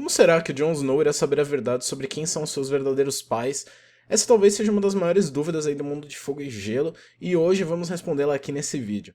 Como será que Jon Snow irá saber a verdade sobre quem são seus verdadeiros pais? Essa talvez seja uma das maiores dúvidas aí do mundo de Fogo e Gelo, e hoje vamos respondê-la aqui nesse vídeo.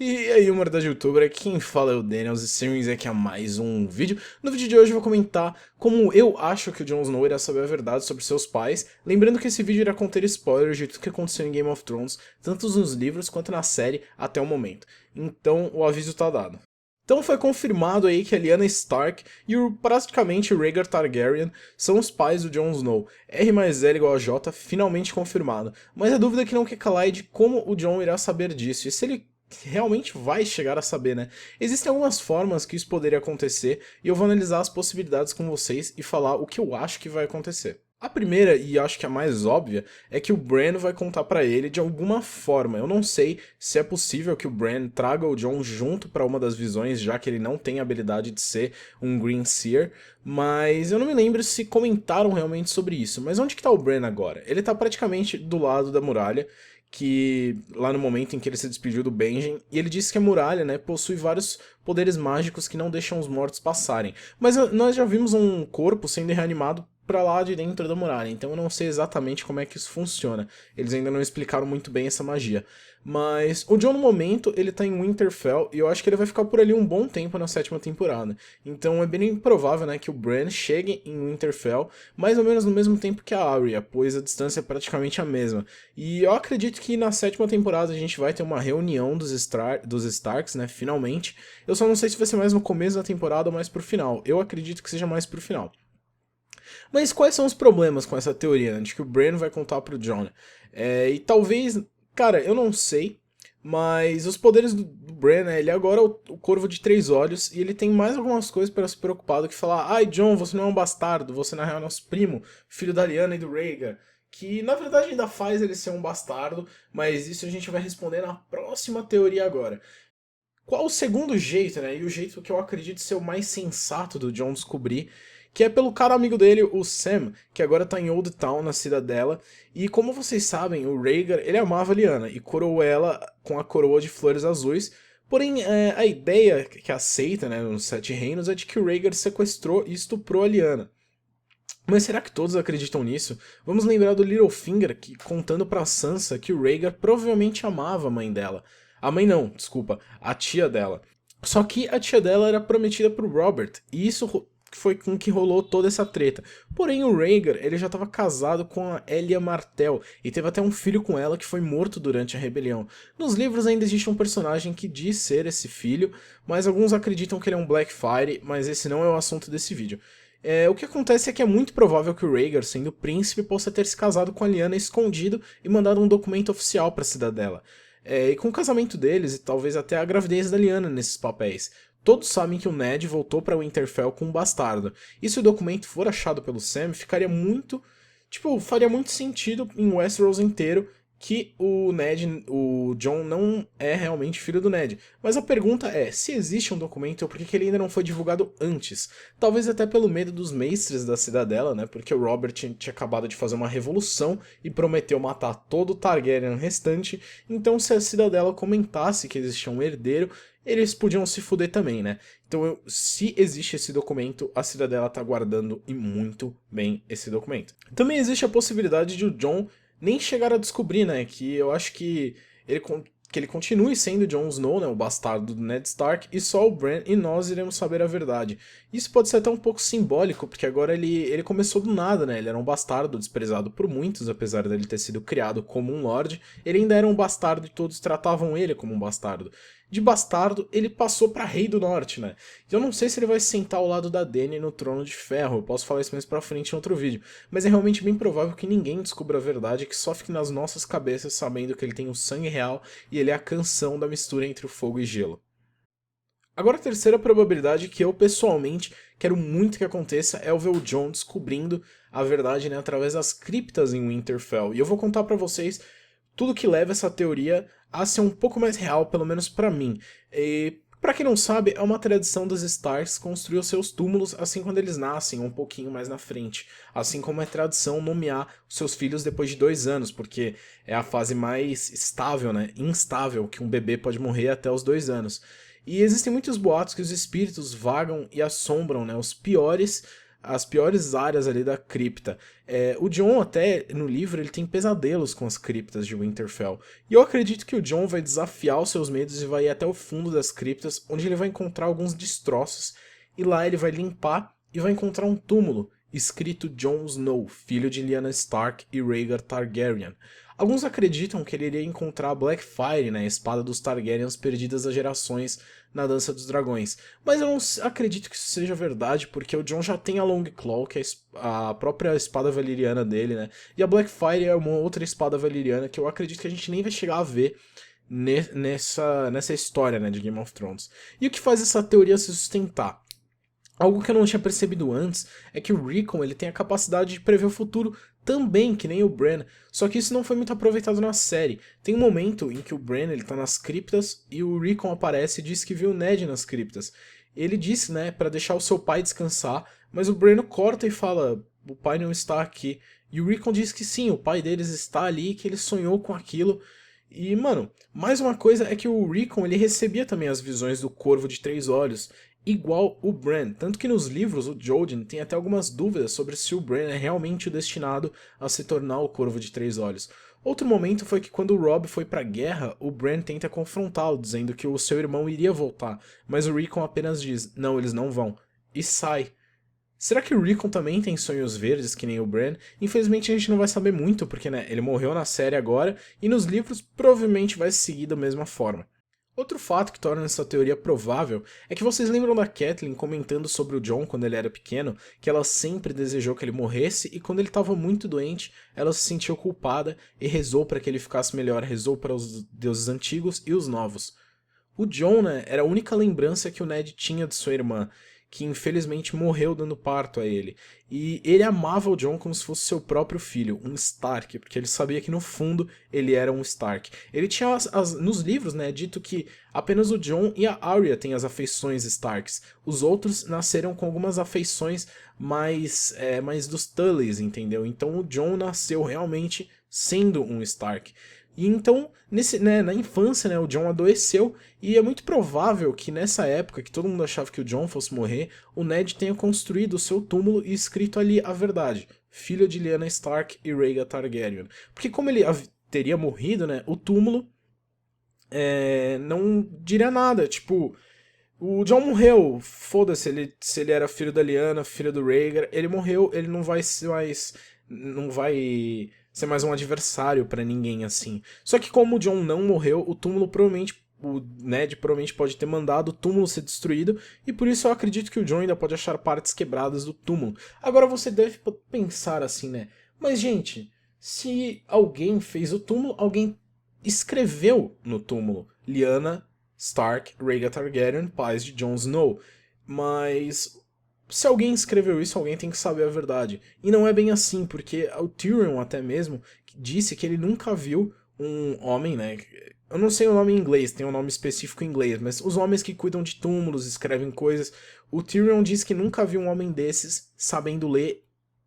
E aí, humildade youtuber, aqui quem fala é o Daniels e sejam aqui a mais um vídeo. No vídeo de hoje eu vou comentar como eu acho que o Jon Snow irá saber a verdade sobre seus pais, lembrando que esse vídeo irá conter spoilers de tudo que aconteceu em Game of Thrones, tanto nos livros quanto na série até o momento. Então o aviso tá dado. Então foi confirmado aí que a Lyanna Stark e praticamente o Rhaegar Targaryen são os pais do Jon Snow. R mais L igual a J, finalmente confirmado. Mas a dúvida que não quer calar é de como o Jon irá saber disso, e se ele realmente vai chegar a saber, né? Existem algumas formas que isso poderia acontecer, e eu vou analisar as possibilidades com vocês e falar o que eu acho que vai acontecer. A primeira, e acho que a mais óbvia, é que o Bran vai contar pra ele de alguma forma. Eu não sei se é possível que o Bran traga o Jon junto pra uma das visões, já que ele não tem a habilidade de ser um Green Seer, mas eu não me lembro se comentaram realmente sobre isso. Mas onde que tá o Bran agora? Ele tá praticamente do lado da muralha, que lá no momento em que ele se despediu do Benjen, e ele disse que a muralha, né, possui vários poderes mágicos que não deixam os mortos passarem. Mas nós já vimos um corpo sendo reanimado pra lá de dentro da muralha, então eu não sei exatamente como é que isso funciona. Eles ainda não explicaram muito bem essa magia. Mas o Jon, no momento, ele tá em Winterfell, e eu acho que ele vai ficar por ali um bom tempo na sétima temporada. Então é bem provável, né, que o Bran chegue em Winterfell, mais ou menos no mesmo tempo que a Arya, pois a distância é praticamente a mesma. E eu acredito que na sétima temporada a gente vai ter uma reunião dos Starks, né, finalmente. Eu só não sei se vai ser mais no começo da temporada ou mais pro final. Eu acredito que seja mais pro final. Mas quais são os problemas com essa teoria, né, de que o Bran vai contar pro Jon? E talvez, cara, eu não sei, mas os poderes do Bran, né, ele agora é o Corvo de Três Olhos, e ele tem mais algumas coisas para se preocupar do que falar: ai, Jon, você não é um bastardo, você na real é nosso primo, filho da Lyanna e do Rhaegar. Que na verdade ainda faz ele ser um bastardo, mas isso a gente vai responder na próxima teoria agora. Qual o segundo jeito, né? E o jeito que eu acredito ser o mais sensato do Jon descobrir, que é pelo cara amigo dele, o Sam, que agora tá em Old Town, na Cidadela, e como vocês sabem, o Rhaegar, ele amava a Lyanna, e coroou ela com a coroa de flores azuis, porém a ideia que aceita, né, nos Sete Reinos, é de que o Rhaegar sequestrou e estuprou a Lyanna. Mas será que todos acreditam nisso? Vamos lembrar do Littlefinger que, contando pra Sansa que o Rhaegar provavelmente amava a mãe dela. A mãe não, desculpa, a tia dela. Só que a tia dela era prometida pro Robert, e isso foi com que rolou toda essa treta. Porém, o Rhaegar, ele já estava casado com a Elia Martell, e teve até um filho com ela que foi morto durante a rebelião. Nos livros ainda existe um personagem que diz ser esse filho, mas alguns acreditam que ele é um Blackfyre, mas esse não é o assunto desse vídeo. O que acontece é que é muito provável que o Rhaegar, sendo príncipe, possa ter se casado com a Lyanna escondido e mandado um documento oficial para a cidadela. E com o casamento deles, e talvez até a gravidez da Lyanna nesses papéis, todos sabem que o Ned voltou para Winterfell com um bastardo. E se o documento for achado pelo Sam, ficaria muito... Tipo, faria muito sentido em Westeros inteiro que o Jon não é realmente filho do Ned. Mas a pergunta é, se existe um documento, por que ele ainda não foi divulgado antes? Talvez até pelo medo dos mestres da Cidadela, né? Porque o Robert tinha acabado de fazer uma revolução e prometeu matar todo o Targaryen restante, então se a Cidadela comentasse que existia um herdeiro, eles podiam se fuder também, né? Então, se existe esse documento, a Cidadela tá guardando e muito bem esse documento. Também existe a possibilidade de o Jon nem chegar a descobrir, né, que eu acho que ele continue sendo Jon Snow, né, o bastardo do Ned Stark, e só o Bran e nós iremos saber a verdade. Isso pode ser até um pouco simbólico, porque agora ele começou do nada, né, ele era um bastardo desprezado por muitos, apesar dele ter sido criado como um lord, ele ainda era um bastardo e todos tratavam ele como um bastardo. De bastardo, ele passou pra Rei do Norte, né? Eu não sei se ele vai sentar ao lado da Dany no Trono de Ferro, eu posso falar isso mais pra frente em outro vídeo, mas é realmente bem provável que ninguém descubra a verdade e que só fique nas nossas cabeças sabendo que ele tem o sangue real e ele é a canção da mistura entre o fogo e gelo. Agora a terceira probabilidade que eu pessoalmente quero muito que aconteça é o ver o Jon descobrindo a verdade, né, através das criptas em Winterfell. E eu vou contar pra vocês tudo que leva essa teoria a ser um pouco mais real, pelo menos pra mim. E pra quem não sabe, é uma tradição dos Starks construir os seus túmulos assim quando eles nascem, um pouquinho mais na frente. Assim como é tradição nomear os seus filhos depois de 2 anos, porque é a fase mais estável, né, instável, que um bebê pode morrer até os 2 anos. E existem muitos boatos que os espíritos vagam e assombram, né, as piores áreas ali da cripta. O Jon até, no livro, ele tem pesadelos com as criptas de Winterfell. E eu acredito que o Jon vai desafiar os seus medos e vai ir até o fundo das criptas, onde ele vai encontrar alguns destroços, e lá ele vai limpar e vai encontrar um túmulo, escrito Jon Snow, filho de Lyanna Stark e Rhaegar Targaryen. Alguns acreditam que ele iria encontrar a Blackfyre, né, a espada dos Targaryens perdidas há gerações na Dança dos Dragões. Mas eu não acredito que isso seja verdade, porque o Jon já tem a Longclaw, que é a própria espada valyriana dele, né? E a Blackfyre é uma outra espada valyriana que eu acredito que a gente nem vai chegar a ver nessa história, né, de Game of Thrones. E o que faz essa teoria se sustentar? Algo que eu não tinha percebido antes é que o Rickon ele tem a capacidade de prever o futuro também, que nem o Bran, só que isso não foi muito aproveitado na série. Tem um momento em que o Bran ele tá nas criptas e o Rickon aparece e diz que viu o Ned nas criptas. Ele disse, né, para deixar o seu pai descansar, mas o Bran corta e fala, o pai não está aqui. E o Rickon diz que sim, o pai deles está ali, que ele sonhou com aquilo. E, mano, mais uma coisa é que o Rickon ele recebia também as visões do Corvo de Três Olhos, igual o Bran, tanto que nos livros o Jojen tem até algumas dúvidas sobre se o Bran é realmente o destinado a se tornar o Corvo de Três Olhos. Outro momento foi que quando o Robb foi pra guerra, o Bran tenta confrontá-lo, dizendo que o seu irmão iria voltar, mas o Rickon apenas diz, não, eles não vão, e sai. Será que o Rickon também tem sonhos verdes, que nem o Bran? Infelizmente a gente não vai saber muito, porque né, ele morreu na série agora, e nos livros provavelmente vai seguir da mesma forma. Outro fato que torna essa teoria provável é que vocês lembram da Catelyn comentando sobre o Jon quando ele era pequeno, que ela sempre desejou que ele morresse e quando ele estava muito doente, ela se sentiu culpada e rezou para que ele ficasse melhor, rezou para os deuses antigos e os novos. O Jon, né, era a única lembrança que o Ned tinha de sua irmã, que infelizmente morreu dando parto a ele. E ele amava o Jon como se fosse seu próprio filho, um Stark, porque ele sabia que no fundo ele era um Stark. Ele tinha nos livros, né, dito que apenas o Jon e a Arya têm as afeições Starks. Os outros nasceram com algumas afeições mais dos Tullys, entendeu? Então o Jon nasceu realmente sendo um Stark. E então, na infância, né, o Jon adoeceu, e é muito provável que nessa época, que todo mundo achava que o Jon fosse morrer, o Ned tenha construído o seu túmulo e escrito ali a verdade, filho de Lyanna Stark e Rhaegar Targaryen. Porque como ele teria morrido, né, o túmulo não diria nada, tipo... O Jon morreu, foda-se se ele era filho da Lyanna, filho do Rhaegar, ele morreu, ele não vai ser mais um adversário pra ninguém assim. Só que como o Jon não morreu, o Ned provavelmente pode ter mandado o túmulo ser destruído, e por isso eu acredito que o Jon ainda pode achar partes quebradas do túmulo. Agora você deve pensar assim, né? Mas gente, se alguém fez o túmulo, alguém escreveu no túmulo Lyanna Stark, Rhaegar Targaryen, pais de Jon Snow. Mas se alguém escreveu isso, alguém tem que saber a verdade. E não é bem assim, porque o Tyrion até mesmo disse que ele nunca viu um homem, né? Eu não sei o nome em inglês, tem um nome específico em inglês, mas os homens que cuidam de túmulos, escrevem coisas. O Tyrion disse que nunca viu um homem desses sabendo ler.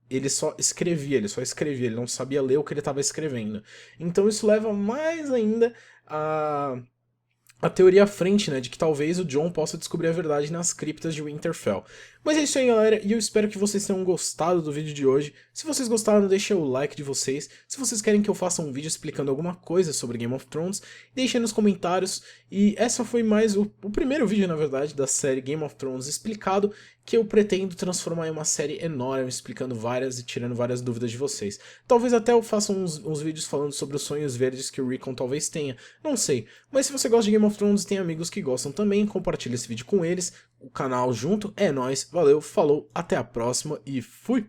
Ele só escrevia, ele não sabia ler o que ele estava escrevendo. Então isso leva mais ainda a teoria à frente, né, de que talvez o Jon possa descobrir a verdade nas criptas de Winterfell. Mas é isso aí, galera, e eu espero que vocês tenham gostado do vídeo de hoje. Se vocês gostaram, deixem o like de vocês. Se vocês querem que eu faça um vídeo explicando alguma coisa sobre Game of Thrones, deixem nos comentários. E essa foi mais o primeiro vídeo, na verdade, da série Game of Thrones explicado, que eu pretendo transformar em uma série enorme, explicando várias e tirando várias dúvidas de vocês. Talvez até eu faça uns vídeos falando sobre os sonhos verdes que o Rickon talvez tenha, não sei. Mas se você gosta de Game of Thrones e tem amigos que gostam também, compartilhe esse vídeo com eles. O canal junto, é nóis, valeu, falou, até a próxima e fui!